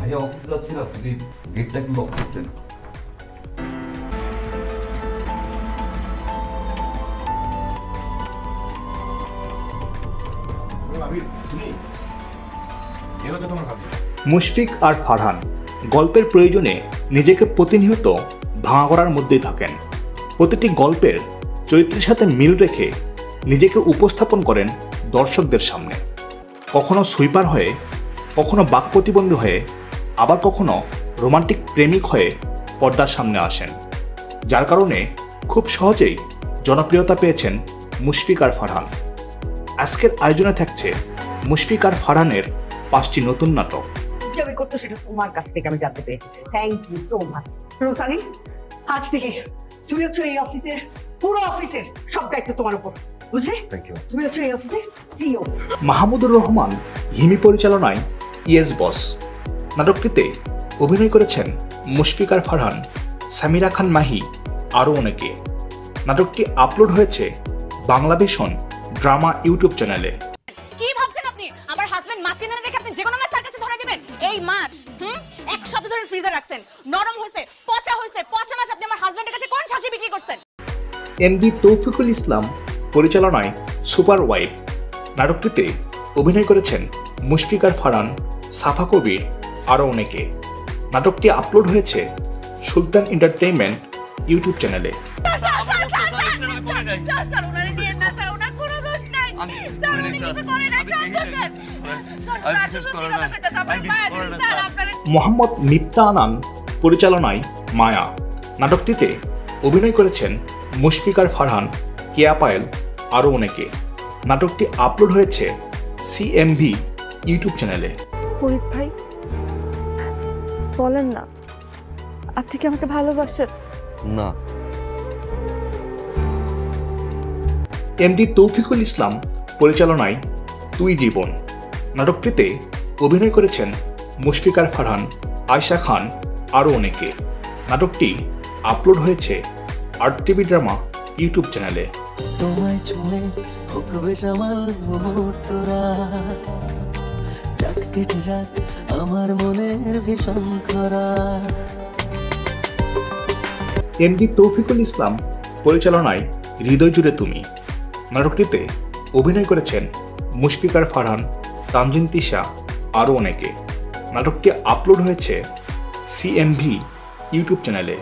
ভাইয়া অফিসে যাচ্ছিলাম, যদি গেটটা একটু লক করতেন। মুশফিক আর ফারহান গল্পের প্রয়োজনে নিজেকে প্রতিনিয়ত ভাঙা করার মধ্যেই থাকেন। প্রতিটি গল্পের চরিত্রের সাথে মিল রেখে নিজেকে উপস্থাপন করেন দর্শকদের সামনে। কখনো সুইপার হয়ে, কখনো বাক প্রতিবন্ধী হয়ে, আবার কখনো রোমান্টিক প্রেমিক হয়ে পর্দার সামনে আসেন, যার কারণে খুব সহজেই জনপ্রিয়তা পেয়েছেন মুশফিক আর ফারহান। আজকের আয়োজনে থাকছে মুশফিক আর ফারহানের 5টি নতুন নাটক। কিভাবে করতো সেটা তোমার কাছ থেকে আমি জানতে পেরেছি। Thank you so much. Roshani, আজ থেকে তুমি হচ্ছে এই অফিসের, পুরো অফিসের সব দায়িত্ব তোমার উপর, বুঝলে? তুমি হচ্ছে এই অফিসের সিইও। মাহমুদুর রহমান হিমি পরিচালনায় ইয়েস বস নাটকটিতে অভিনয় করেছেন মুশফিক আর ফারহান, সামিরা খান মাহি, আরও অনেকে। নাটকটি আপলোড হয়েছে বাংলা ভিশন ড্রামা ইউটিউব চ্যানেলে। কি ভাবছেন আপনি আমার হাজবেন্ড মাছ চিনে না দেখে আপনি যে কোনো মাছ তার কাছে ধরে দিবেন? এই মাছ এক সপ্তাহ ধরে ফ্রিজে রাখছেন, নরম হয়েছে, পচা হয়েছে। পচা মাছ আপনি আমার হাজবেন্ডের কাছে কোন শাসি বিক্রি করছেন? এমডি তৌফিকুল ইসলাম পরিচালনায় সুপার ওয়াইফ নাটকটিতে অভিনয় করেছেন মুশফিক আর ফারহান, সাফা কবির, আরও অনেকে। নাটকটি আপলোড হয়েছে সুলতান এন্টারটেইনমেন্ট ইউটিউব চ্যানেলে। মোহাম্মদ মিফতা আনান পরিচালনায় মায়া নাটকটিতে অভিনয় করেছেন মুশফিক আর ফারহান, কেয়া পায়েল, আরও অনেকে। নাটকটি আপলোড হয়েছে সিএমভি ইউটিউব চ্যানেলে। ফরিদ ভাই, বলেন না আপনি কি আমাকে ভালোবাসেন? না। এমডি তৌফিকুল ইসলাম পরিচালনায় তুই জীবন নাটকটিতে অভিনয় করেছেন মুশফিক আর ফারহান, আয়শা খান, আরও অনেকে। নাটকটি আপলোড হয়েছে আর্ট টিভি ড্রামা ইউটিউব চ্যানেলে। তোমায় ছুঁয়ে হুকবে আমার মুহূর্তরা, যাক কেটে যাক আমার মনের ভীষণ খরা। এমডি তৌফিকুল ইসলাম পরিচালনায় হৃদয় জুড়ে তুমি নাটকটিতে অভিনয় করেছেন মুশফিক আর ফারহান, তানজিন তিশা, আরও অনেকে। নাটকটি আপলোড হয়েছে সিএমভি ইউটিউব চ্যানেলে।